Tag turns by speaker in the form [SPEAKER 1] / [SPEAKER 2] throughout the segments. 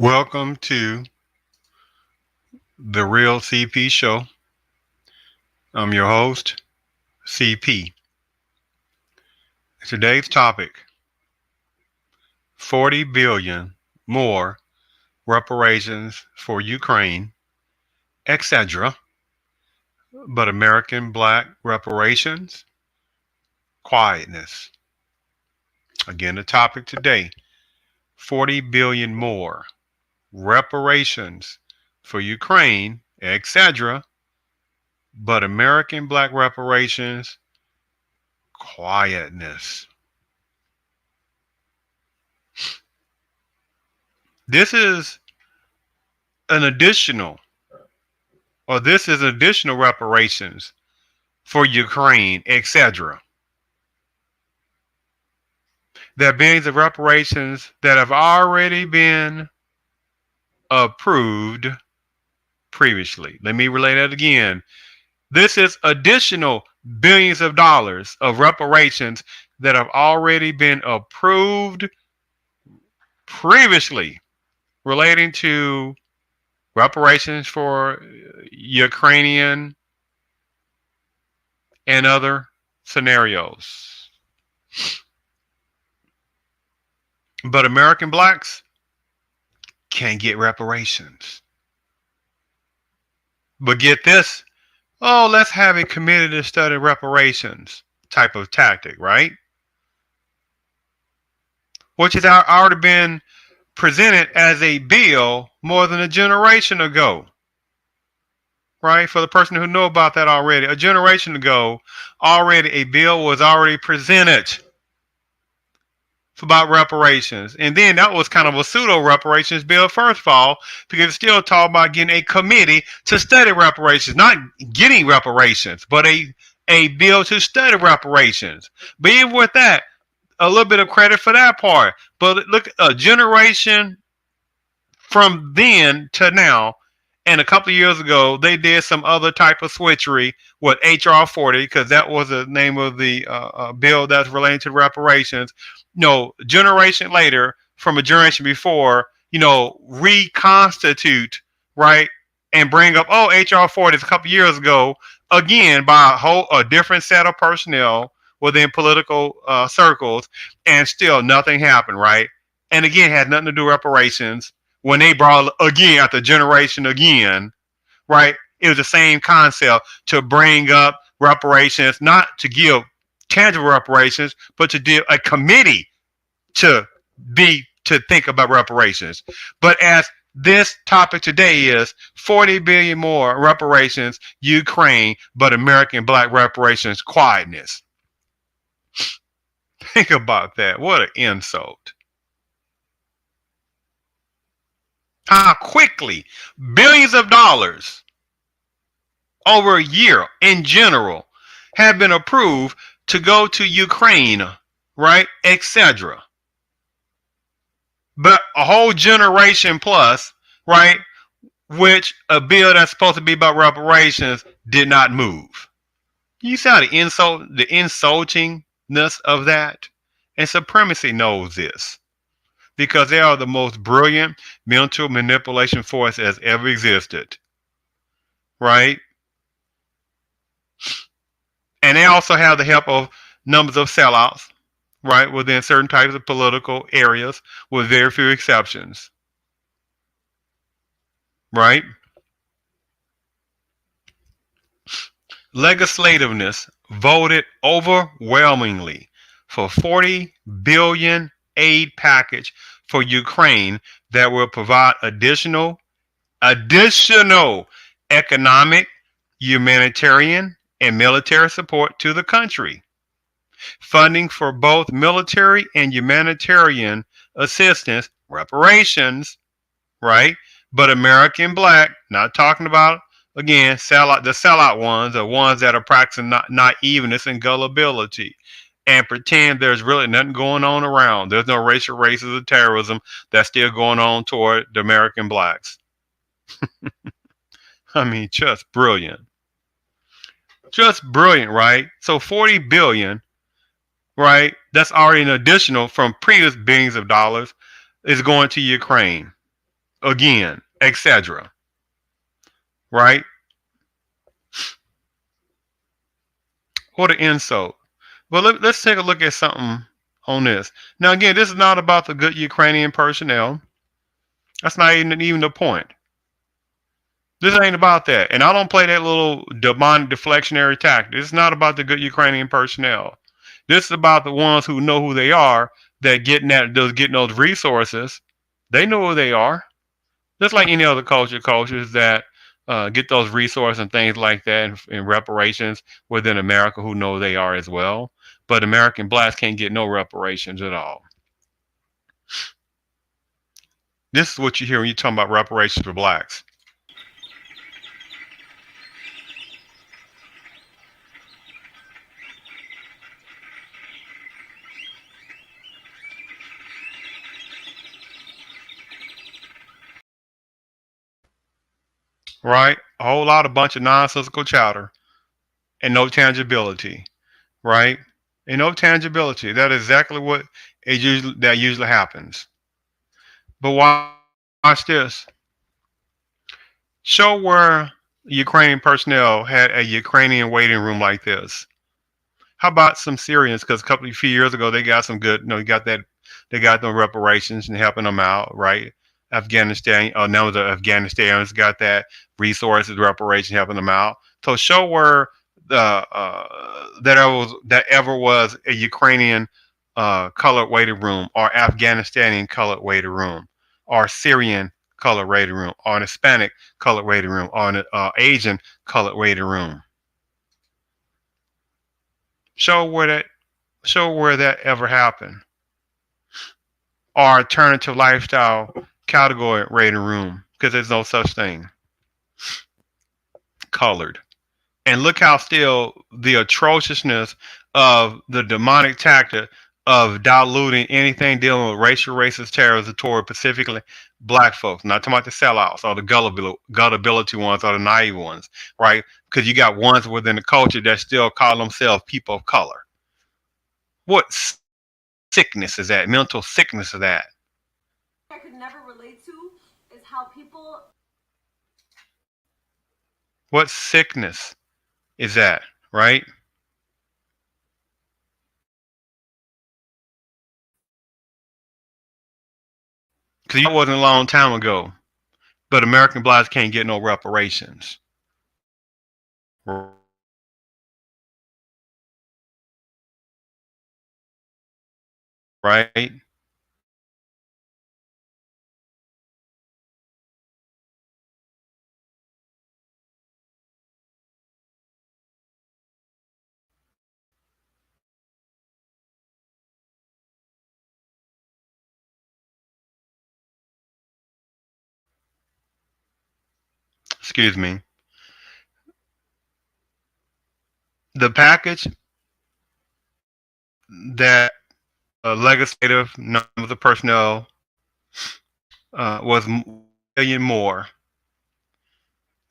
[SPEAKER 1] Welcome to the Real CP Show. I'm your host, CP. Today's topic, 40 billion more reparations for Ukraine, etc. But American Black Reparations, quietness. Again, the topic today, 40 billion more reparations for Ukraine, etc. But American Black Reparations, quietness. This is an additional, this is additional reparations for Ukraine, etc. There are billions of reparations that have already been approved previously. Let me relay that again. This is additional billions of dollars of reparations that have already been approved previously relating to reparations for Ukrainian and other scenarios. But American blacks can't get reparations. But get this, let's have a committee to study reparations type of tactic, right? Which has already been presented as a bill more than a generation ago. Right? For the person who know about that already, a generation ago, already a bill was already presented about reparations. And then that was kind of a pseudo reparations bill, first of all, because it's still talking about getting a committee to study reparations, not getting reparations, but a bill to study reparations. But even with that, a little bit of credit for that part. But look, a generation from then to now, and a couple of years ago, they did some other type of switchery with HR 40, because that was the name of the bill that's related to reparations. Generation later, from a generation before, reconstitute, right, and bring up, HR 40 a couple of years ago, again, by a different set of personnel within political circles, and still nothing happened, right? And again, had nothing to do with reparations. When they brought again at the generation again, right? It was the same concept to bring up reparations, not to give tangible reparations, but to do a committee to think about reparations. But as this topic today is 40 billion more reparations, Ukraine, but American Black reparations, quietness. Think about that. What an insult. How quickly billions of dollars over a year in general have been approved to go to Ukraine, right, etc. But a whole generation plus, right, which a bill that's supposed to be about reparations did not move. You see how the insultingness of that? And Supremacy knows this, because they are the most brilliant mental manipulation force has ever existed, right? And they also have the help of numbers of sellouts, right, within certain types of political areas, with very few exceptions, right? Legislativeness voted overwhelmingly for 40 billion aid package for Ukraine that will provide additional economic, humanitarian, and military support to the country. Funding for both military and humanitarian assistance, reparations, right? But American Black, not talking about, again, the sellout ones, the ones that are practicing naiveness and gullibility, and pretend there's really nothing going on around. There's no racial racism, terrorism that's still going on toward the American blacks. I mean, just brilliant. Just brilliant, right? So 40 billion, right? That's already an additional from previous billions of dollars is going to Ukraine. again, etc. Right? What an insult. But let's take a look at something on this. Now, again, this is not about the good Ukrainian personnel. That's not even the point. This ain't about that. And I don't play that little demonic deflectionary tactic. It's not about the good Ukrainian personnel. This is about the ones who know who they are, that getting those resources. They know who they are. Just like any other cultures that get those resources and things like that in reparations within America, who know they are as well. But American blacks can't get no reparations at all. This is what you hear when you talk about reparations for blacks. Right? A whole lot of bunch of nonsensical chatter and no tangibility. Right? And no tangibility. That is exactly what that usually happens. But watch this. Show where Ukrainian personnel had a Ukrainian waiting room like this. How about some Syrians? Because a few years ago they got some good, they got them reparations and helping them out, right? Afghanistan, numbers of Afghanistanians got that resources, reparation, helping them out. So show where the that ever was a Ukrainian colored waiting room, or Afghanistani colored waiting room, or Syrian colored waiting room, or an Hispanic colored waiting room, or an Asian colored waiting room. Show where that ever happened. Or alternative lifestyle category waiting room, because there's no such thing. Colored. And look how still the atrociousness of the demonic tactic of diluting anything dealing with racial racist terrorism toward specifically black folks. Not talking about the sellouts or the gullibility ones or the naive ones, right? Because you got ones within the culture that still call themselves people of color. What sickness is that? Mental sickness is that?
[SPEAKER 2] I could never relate to is how people.
[SPEAKER 1] What sickness is that, right? Because that wasn't a long time ago. But American blacks can't get no reparations. Right? Excuse me. The package that legislative numbers of personnel was $1 billion more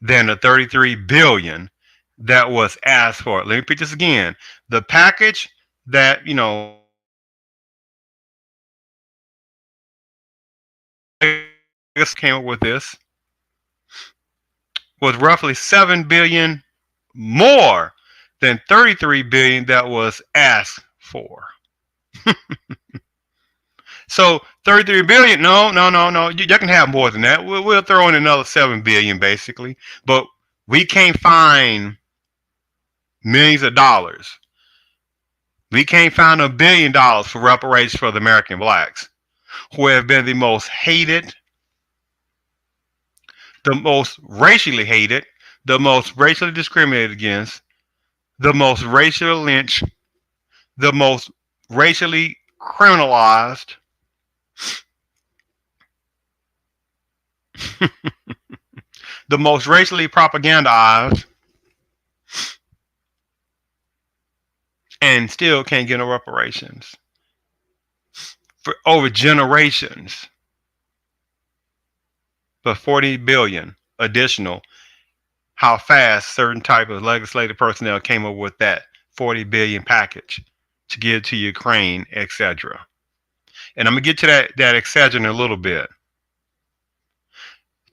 [SPEAKER 1] than the 33 billion that was asked for. Let me repeat this again. The package that came up with this was roughly 7 billion more than 33 billion that was asked for. So 33 billion, no. You can have more than that. We'll throw in another 7 billion basically, but we can't find millions of dollars. We can't find $1 billion for reparations for the American blacks, who have been the most hated, the most racially hated, the most racially discriminated against, the most racially lynched, the most racially criminalized, the most racially propagandized, and still can't get no reparations for over generations. But 40 billion additional. How fast certain type of legislative personnel came up with that 40 billion package to give to Ukraine, etc. And I'm gonna get to that etc. in a little bit.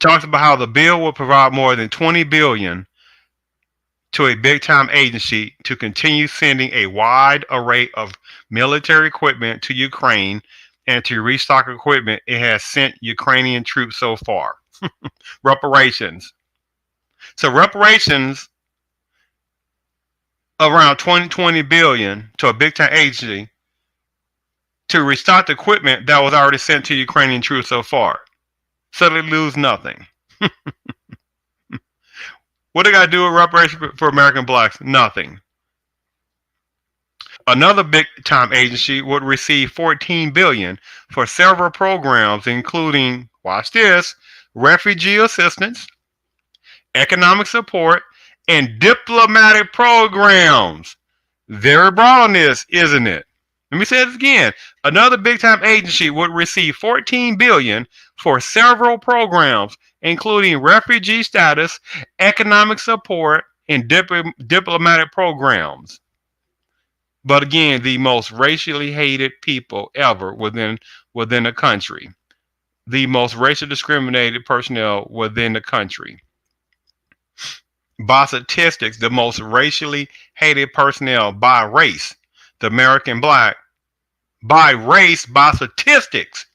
[SPEAKER 1] talks about how the bill will provide more than 20 billion to a big time agency to continue sending a wide array of military equipment to Ukraine and to restock equipment it has sent Ukrainian troops so far. Reparations. So reparations around 20 billion to a big time agency to restock the equipment that was already sent to Ukrainian troops so far. So they lose nothing. What they got to do with reparations for American blacks? Nothing. Another big time agency would receive 14 billion for several programs, including, watch this, refugee assistance, economic support, and diplomatic programs. Very broad on this, isn't it? Let me say this again. Another big time agency would receive 14 billion for several programs, including refugee status, economic support, and diplomatic programs. But again, the most racially hated people ever within a country. The most racially discriminated personnel within the country. By statistics, the most racially hated personnel by race, the American black, by race, by statistics,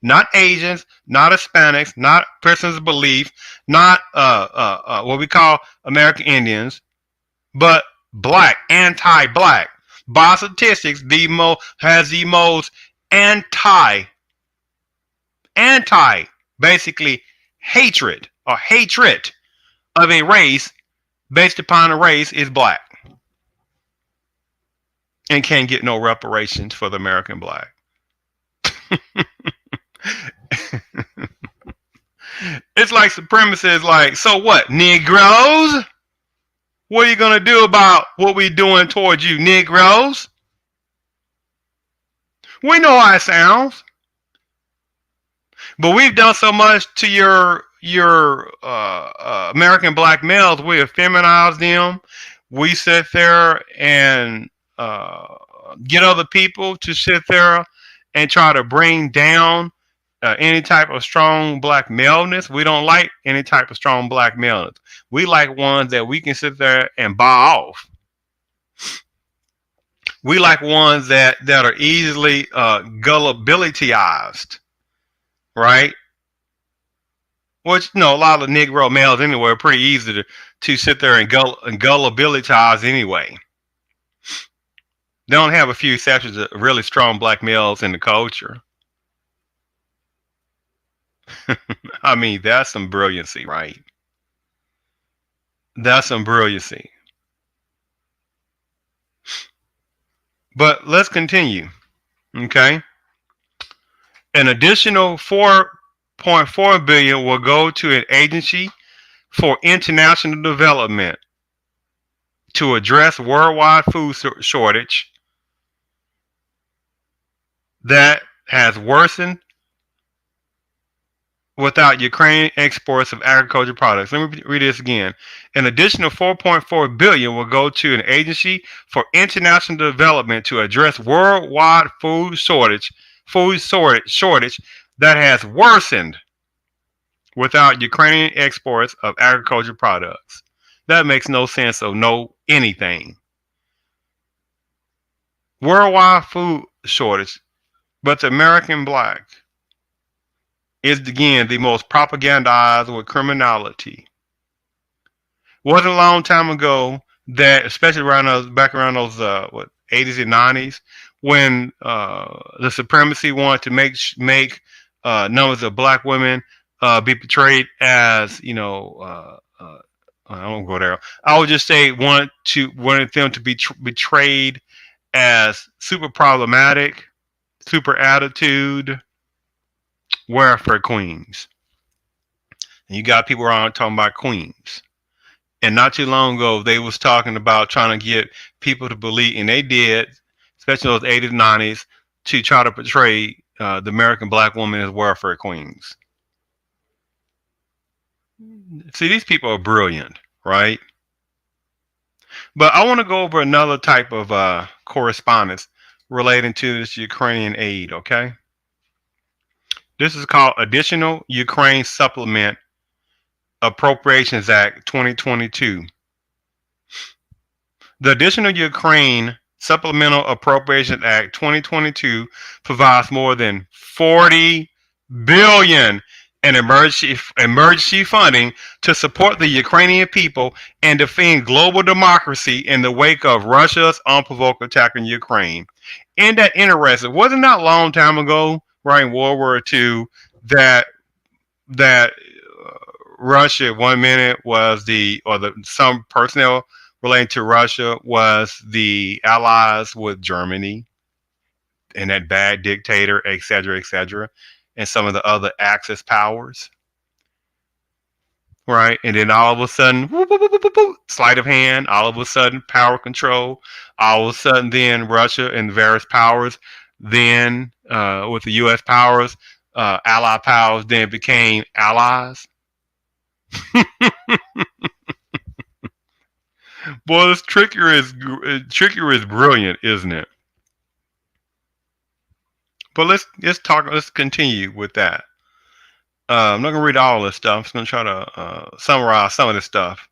[SPEAKER 1] not Asians, not Hispanics, not persons of belief, not what we call American Indians, but black, anti-black. By statistics, has the most anti, basically hatred or hatred of a race based upon a race is black, and can't get no reparations for the American black. It's like supremacy is like, so what, Negroes? What are you going to do about what we're doing towards you, Negroes? We know how it sounds. But we've done so much to your American black males. We have feminized them. We sit there and get other people to sit there and try to bring down any type of strong black maleness. We don't like any type of strong black maleness. We like ones that we can sit there and buy off. We like ones that are easily gullibilitized, right? Which, you know, a lot of Negro males anyway are pretty easy to sit there and gullibilitize anyway. They don't have a few exceptions of really strong black males in the culture. I mean, that's some brilliancy, right? That's some brilliancy. But let's continue. Okay. An additional 4.4 billion will go to an agency for international development to address worldwide food shortage that has worsened without Ukrainian exports of agricultural products. Let me read this again. An additional 4.4 billion will go to an agency for international development to address worldwide food shortage that has worsened without Ukrainian exports of agricultural products. That makes no sense of no anything. Worldwide food shortage, but the American black is again the most propagandized with criminality. Wasn't a long time ago that, especially back around those 80s and 90s, when the Supremacy wanted to make numbers of black women be portrayed as, you know, I won't go there. I would just say wanted them to be portrayed as super problematic, super attitude, welfare queens. And you got people around talking about queens. And not too long ago, they was talking about trying to get people to believe, and they did, especially those 80s and 90s, to try to portray the American black woman as welfare queens. See, these people are brilliant, right? But I want to go over another type of correspondence relating to this Ukrainian aid, okay? This is called Additional Ukraine Supplement Appropriations Act 2022. The additional Ukraine Supplemental Appropriations Act 2022 provides more than $40 billion in emergency funding to support the Ukrainian people and defend global democracy in the wake of Russia's unprovoked attack on Ukraine. Isn't that interesting? Wasn't that a long time ago, right, in World War II, that Russia 1 minute was some personnel relating to Russia was the allies with Germany and that bad dictator, etc., and some of the other Axis powers, right? And then all of a sudden, whoop, whoop, whoop, whoop, whoop, sleight of hand, all of a sudden, power control, all of a sudden, then Russia and various powers, then with the U.S. powers, allied powers, then became allies. Boy, this trickery is brilliant, isn't it? But let's continue with that. I'm not gonna read all this stuff. I'm just gonna try to summarize some of this stuff.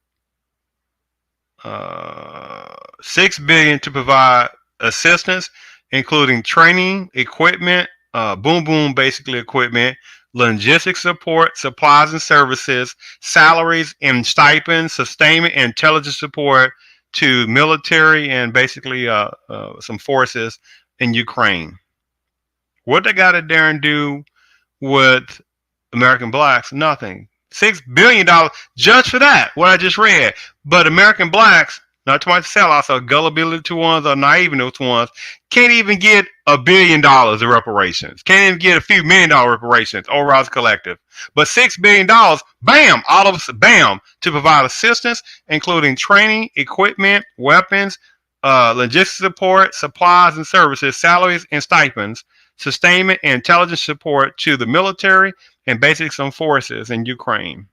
[SPEAKER 1] $6 billion to provide assistance, including training, equipment, boom boom basically equipment, logistics support, supplies and services, salaries and stipends, sustainment and intelligence support to military and basically some forces in Ukraine. What they got to dare and do with American blacks? Nothing. $6 billion just for that, what I just read. But American blacks, not to my sellouts or gullibility to ones or naive to ones, can't even get $1 billion of reparations. Can't even get a few $1 million reparations overall as a collective. But $6 billion, bam, all of us, bam, to provide assistance, including training, equipment, weapons, logistics support, supplies and services, salaries and stipends, sustainment and intelligence support to the military and basic some forces in Ukraine.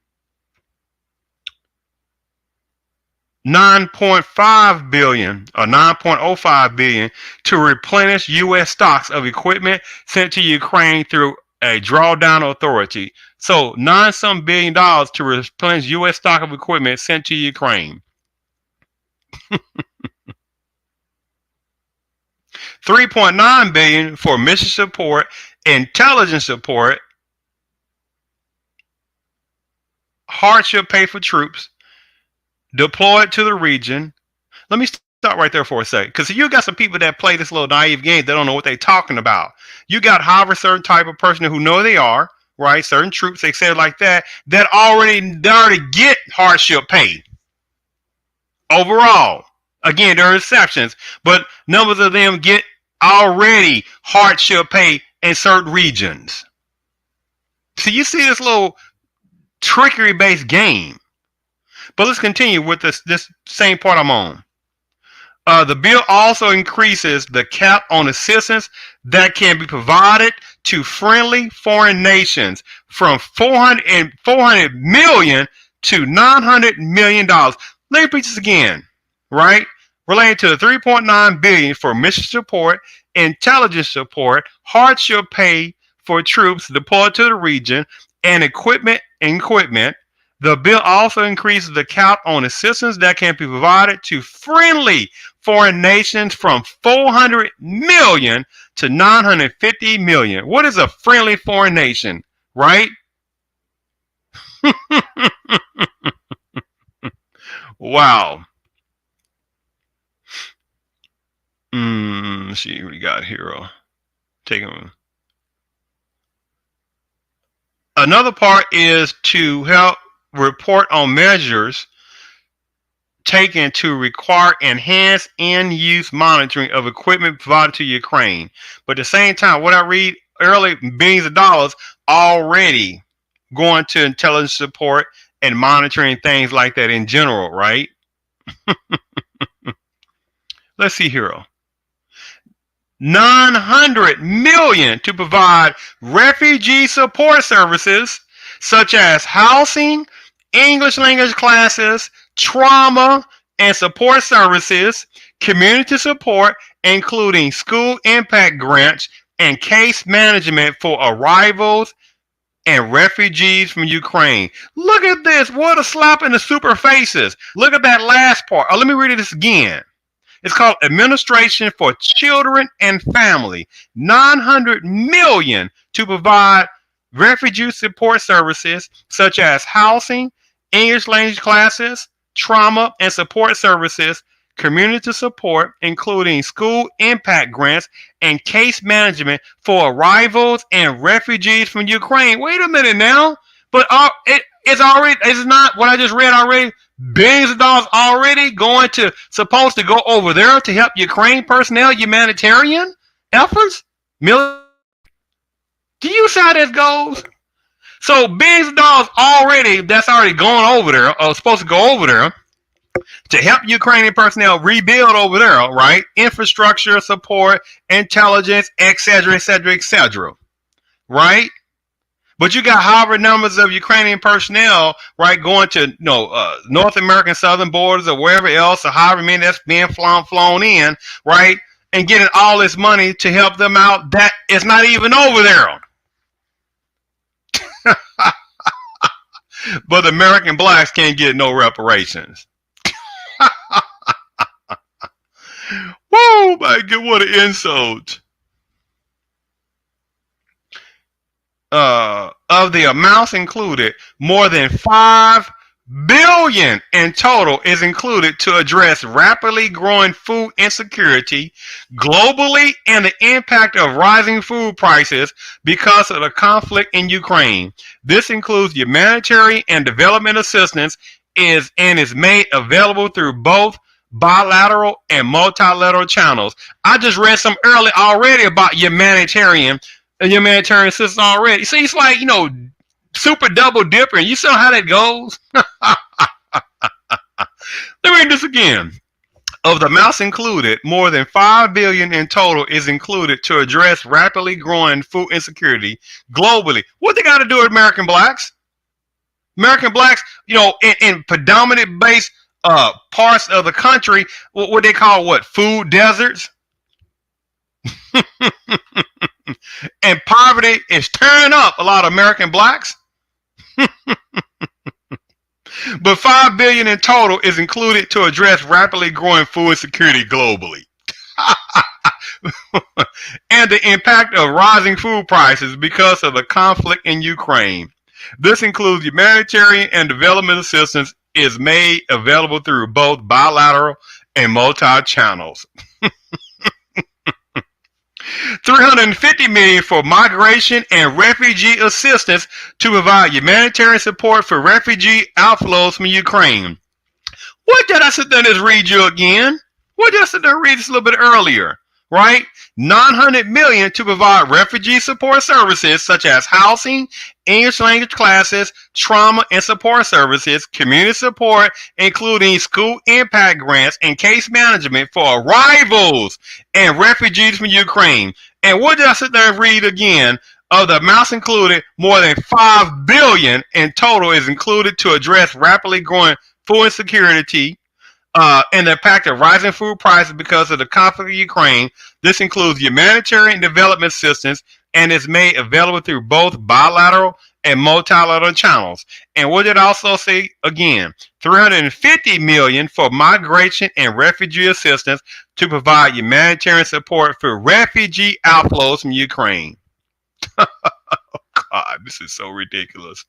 [SPEAKER 1] $9.5 billion or $9.05 billion to replenish U.S. stocks of equipment sent to Ukraine through a drawdown authority. So $9 billion to replenish U.S. stock of equipment sent to Ukraine. $3.9 billion for mission support, intelligence support, hardship pay for troops deployed to the region. Let me stop right there for a second, because you got some people that play this little naive game. They don't know what they're talking about. You got however certain type of person who know they are, right? Certain troops, they say like that already get hardship pay overall. Again, there are exceptions, but numbers of them get already hardship pay in certain regions. So you see this little trickery-based game. But let's continue with this same part I'm on. The bill also increases the cap on assistance that can be provided to friendly foreign nations from $400 million to $900 million. Let me repeat this again, right? Related to the $3.9 billion for mission support, intelligence support, hardship pay for troops deployed to the region, and equipment. The bill also increases the cap on assistance that can be provided to friendly foreign nations from $400 million to $950 million. What is a friendly foreign nation, right? Wow. Let's see what we got here. Take them. Another part is to help report on measures taken to require enhanced in-use monitoring of equipment provided to Ukraine. But at the same time, what I read earlier, billions of dollars already going to intelligence support and monitoring things like that in general, right? Let's see here. $900 million to provide refugee support services such as housing, English language classes, trauma and support services, community support, including school impact grants and case management for arrivals and refugees from Ukraine. Look at this. What a slap in the super faces. Look at that last part. Oh, let me read this again. It's called Administration for Children and Family. $900 million to provide refugee support services such as housing, English language classes, trauma and support services, community support, including school impact grants and case management for arrivals and refugees from Ukraine. Wait a minute now. But it's not what I just read already. Billions of dollars already supposed to go over there to help Ukraine personnel, humanitarian efforts. Do you see how this goes? So billions of dollars that's already going over there, or supposed to go over there to help Ukrainian personnel rebuild over there, right? Infrastructure, support, intelligence, etc., etc., etc., right? But you got however numbers of Ukrainian personnel, right, going to North American southern borders or wherever else, or however many that's being flown in, right, and getting all this money to help them out. That is not even over there. But the American blacks can't get no reparations. Whoa, my God, what an insult. Of the amounts included, more than $5 billion in total is included to address rapidly growing food insecurity globally and the impact of rising food prices because of the conflict in Ukraine. This includes humanitarian and development assistance is made available through both bilateral and multilateral channels. I just read some earlier already about humanitarian assistance already. See, it's like, super double dipper. You saw how that goes? Let me read this again. Of the amounts included, more than $5 billion in total is included to address rapidly growing food insecurity globally. What they got to do with American blacks? American blacks, in predominant based parts of the country, what they call food deserts. And poverty is tearing up a lot of American blacks. But $5 billion in total is included to address rapidly growing food insecurity globally. And the impact of rising food prices because of the conflict in Ukraine. This includes humanitarian and development assistance is made available through both bilateral and multi-channels. $350 million for migration and refugee assistance to provide humanitarian support for refugee outflows from Ukraine. What did I sit there and just read you again? What did I sit there and read this a little bit earlier? Right? $900 million to provide refugee support services such as housing, English language classes, trauma and support services, community support, including school impact grants and case management for arrivals and refugees from Ukraine. And what did I sit there and read again? Of the amounts included, more than $5 billion in total is included to address rapidly growing food insecurity and the impact of rising food prices because of the conflict in Ukraine. This includes humanitarian development assistance and is made available through both bilateral and multilateral channels. And what did I also say again? $350 million for migration and refugee assistance to provide humanitarian support for refugee outflows from Ukraine. Oh, God, this is so ridiculous.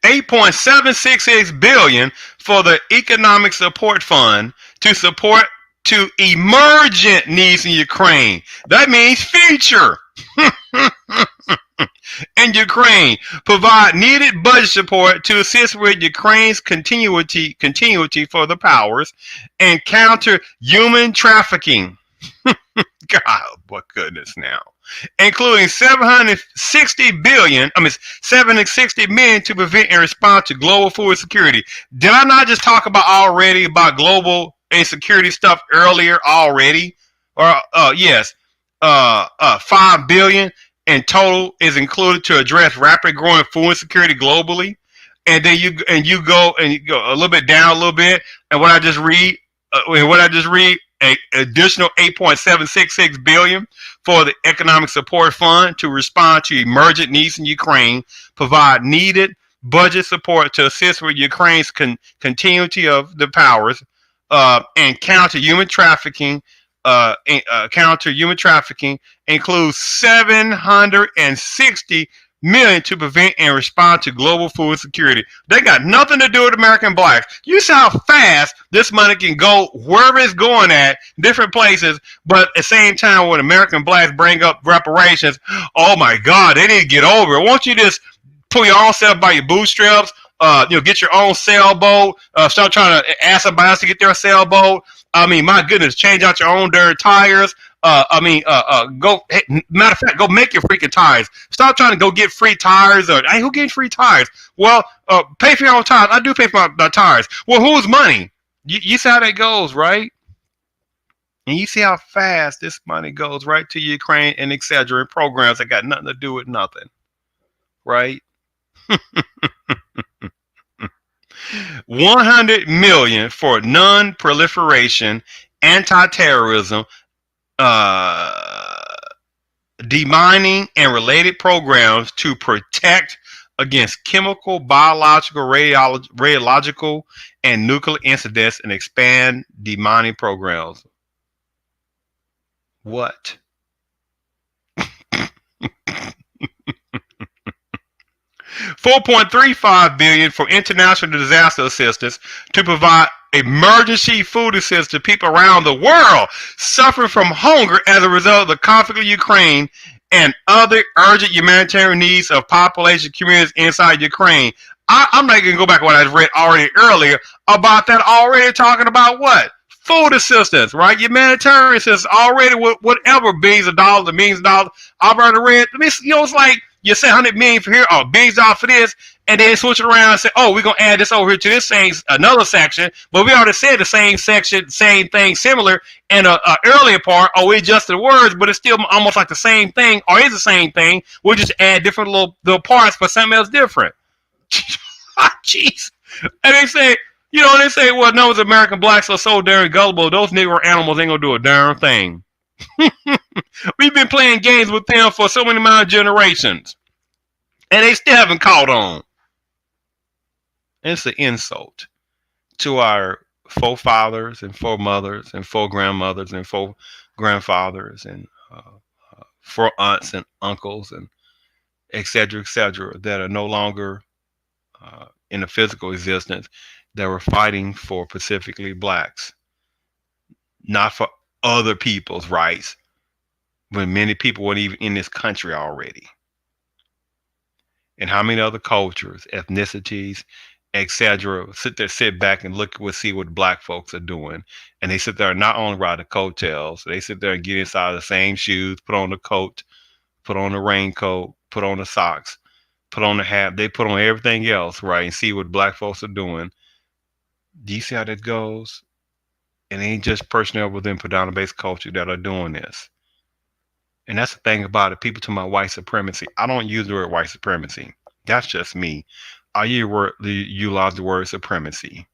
[SPEAKER 1] $8.766 billion for the Economic Support Fund to support to emergent needs in Ukraine. That means future. In Ukraine, provide needed budget support to assist with Ukraine's continuity for the powers and counter human trafficking. God, what goodness now. Including $760 million to prevent and respond to global food security. Did I not just talk about global insecurity stuff earlier already? Or yes, $5 billion in total is included to address rapid growing food insecurity globally. And then you go a little bit down a little bit, and what I just read an additional 8.766 billion for the economic support fund to respond to emergent needs in Ukraine, provide needed budget support to assist with Ukraine's continuity of the powers, and counter human trafficking. Counter human trafficking includes 760 million to prevent and respond to global food security. They got nothing to do with American blacks. You see how fast this money can go wherever it's going at, different places, but at the same time when American blacks bring up reparations, oh my God, they need to get over it. Won't you just pull your own self by your bootstraps, get your own sailboat, start trying to ask somebody else to get their sailboat. I mean, my goodness, change out your own darn tires. Go. Hey, matter of fact, go make your freaking tires. Stop trying to go get free tires. Or hey, who getting free tires? Well, pay for your own tires. I do pay for my tires. Well, whose money? You see how that goes, right? And you see how fast this money goes right to Ukraine and etc. programs that got nothing to do with nothing, right? 100 million for non-proliferation, anti-terrorism, demining, and related programs to protect against chemical, biological, radiological, and nuclear incidents, and expand demining programs. What? $4.35 billion for international disaster assistance to provide emergency food assistance to people around the world suffering from hunger as a result of the conflict in Ukraine and other urgent humanitarian needs of population communities inside Ukraine. I'm not going to go back to what I read already earlier about that already talking about what? Food assistance, right? Humanitarian assistance already with whatever billions of dollars and millions of dollars. I've already read. It's like you say 100 million for here, or billions of dollars for this, and then switch it around and say, oh, we're going to add this over here to this same another section, but we already said the same section, same thing, similar in an earlier part, or we adjusted the words, but it's still almost like the same thing, or is the same thing. We'll just add different little parts for something else different. Jeez. And they say, well, no, it's American blacks are so darn gullible. Those Negro animals ain't going to do a darn thing. We've been playing games with them for so many amount of generations, and they still haven't caught on. And it's an insult to our forefathers and foremothers and foregrandmothers and foregrandfathers and fore aunts and uncles and et cetera, that are no longer in a physical existence, that were fighting for specifically blacks, not for other people's rights, when many people weren't even in this country already. And how many other cultures, ethnicities, etc., sit back and see what black folks are doing, and they sit there and not only ride the coattails, they sit there and get inside the same shoes, put on the coat, put on the raincoat, put on the socks, put on the hat, they put on everything else, right, and see what black folks are doing. Do you see how that goes? And it ain't just personnel within predominant-based culture that are doing this. And that's the thing about it. People talk about white supremacy. I don't use the word white supremacy. That's just me. I utilize the word supremacy.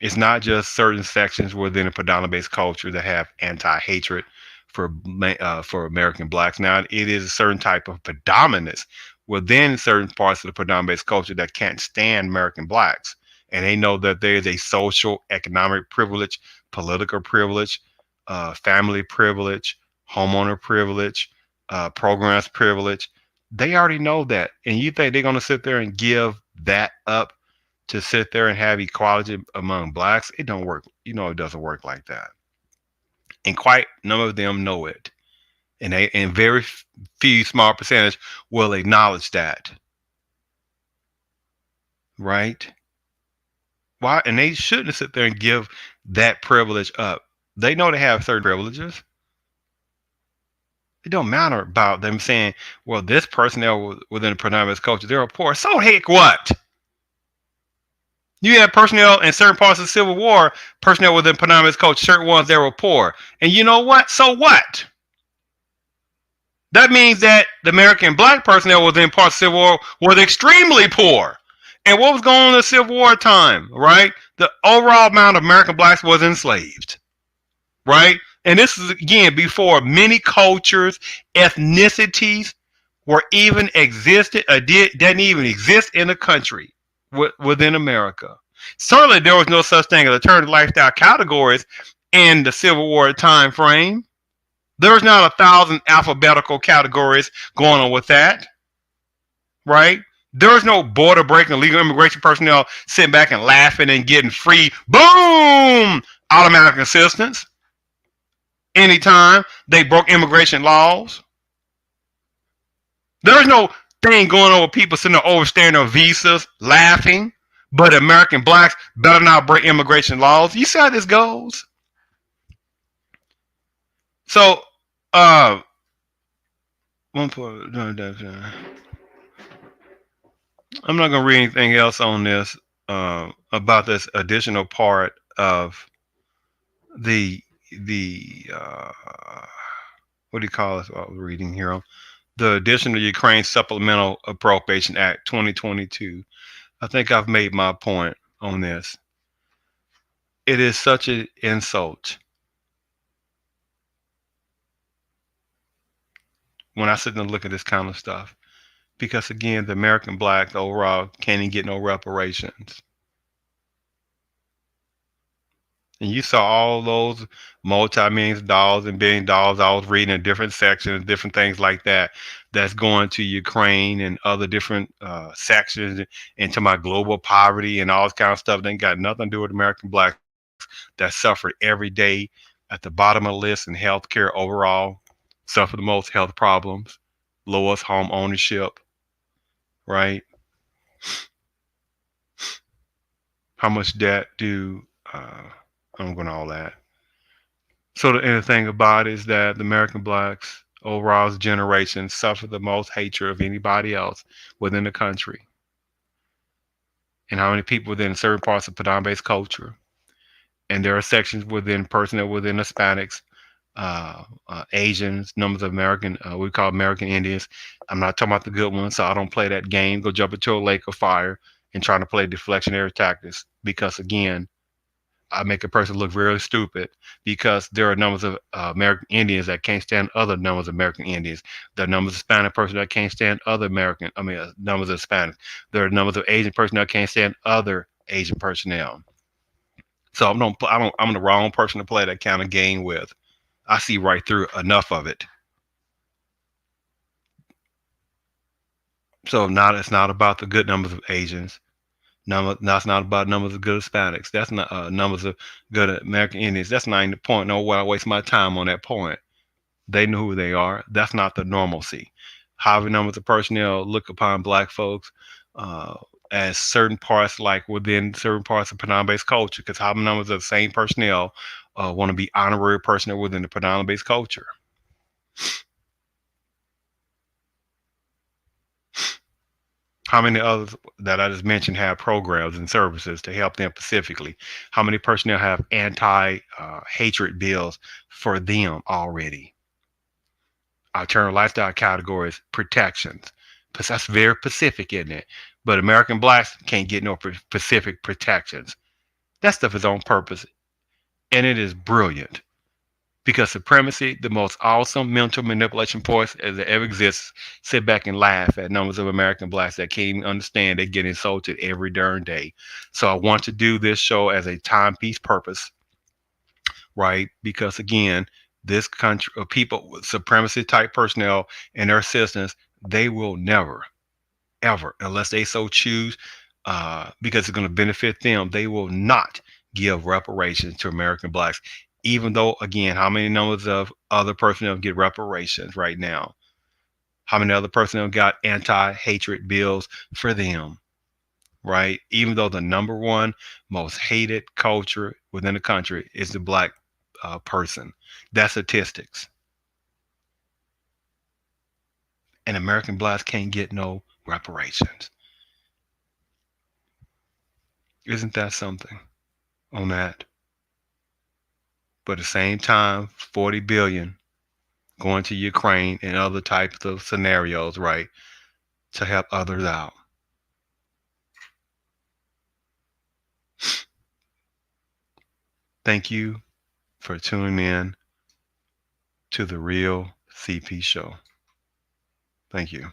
[SPEAKER 1] It's not just certain sections within a predominant-based culture that have anti-hatred for American blacks. Now, it is a certain type of predominance within certain parts of the predominant-based culture that can't stand American blacks. And they know that there is a social, economic privilege, political privilege, family privilege, homeowner privilege, programs privilege. They already know that. And you think they're going to sit there and give that up to sit there and have equality among blacks? It don't work. It doesn't work like that. And quite none of them know it. And very few small percentage will acknowledge that. Right? Why? And they shouldn't sit there and give that privilege up. They know they have certain privileges. It don't matter about them saying, well, this personnel within the predominant culture, they're poor. So heck what? You have personnel in certain parts of the Civil War, personnel within predominant culture, certain ones that were poor. And you know what? So what? That means that the American black personnel within parts of the Civil War was extremely poor. And what was going on in the Civil War time, right? The overall amount of American blacks was enslaved, right? And this is again before many cultures, ethnicities were even existed or didn't even exist in the country within America. Certainly, there was no such thing as alternative lifestyle categories in the Civil War time frame. There's not 1,000 alphabetical categories going on with that, right? There's no border breaking illegal immigration personnel sitting back and laughing and getting free, boom, automatic assistance anytime they broke immigration laws. There's no thing going on with people sitting there overstaying their visas, laughing, but American blacks better not break immigration laws. You see how this goes? So, one point. I'm not gonna read anything else on this about this additional part of the what do you call it? I was reading here. The additional Ukraine Supplemental Appropriation Act 2022. I think I've made my point on this. It is such an insult when I sit and look at this kind of stuff. Because again, the American blacks overall can't even get no reparations. And you saw all those multi-millions of dollars and billion dollars I was reading in different sections, different things like that, that's going to Ukraine and other different sections into my global poverty and all this kind of stuff. They ain't got nothing to do with American blacks that suffered every day at the bottom of the list in healthcare overall, suffer the most health problems, lowest home ownership, right? How much debt do I'm going to all that. So the thing about it is that the American blacks overall as a generation suffer the most hatred of anybody else within the country. And how many people within certain parts of predominant-based culture. And there are sections within personnel within Hispanics, Asians, numbers of American, we call American Indians. I'm not talking about the good ones, so I don't play that game. Go jump into a lake of fire and trying to play deflectionary tactics because again, I make a person look really stupid because there are numbers of American Indians that can't stand other numbers of American Indians. There are numbers of Hispanic person that can't stand other numbers of Hispanics. There are numbers of Asian personnel that can't stand other Asian personnel. So I'm the wrong person to play that kind of game with. I see right through enough of it. So it's not about the good numbers of Asians. That's not about numbers of good Hispanics. That's not numbers of good American Indians. That's not even the point. No way I waste my time on that point. They know who they are. That's not the normalcy. However, numbers of personnel look upon black folks as certain parts, like within certain parts of predominant-based culture, because how many numbers of the same personnel want to be honorary personnel within the predominant-based culture. How many others that I just mentioned have programs and services to help them specifically? How many personnel have anti-hatred bills for them already? Alternative lifestyle categories, protections. Because that's very specific, isn't it? But American blacks can't get no specific protections. That stuff is on purpose, and it is brilliant. Because supremacy, the most awesome mental manipulation force that ever exists, sit back and laugh at numbers of American blacks that can't even understand they get insulted every darn day. So I want to do this show as a timepiece purpose, right? Because again, this country of people with supremacy type personnel and their assistants, they will never, ever, unless they so choose, because it's going to benefit them, they will not give reparations to American blacks. Even though, again, how many numbers of other personnel get reparations right now? How many other personnel got anti-hatred bills for them, right? Even though the number one most hated culture within the country is the black person. That's statistics. And American blacks can't get no reparations. Isn't that something on that? But at the same time, 40 billion going to Ukraine and other types of scenarios, right, to help others out. Thank you for tuning in to the Real CP Show. Thank you.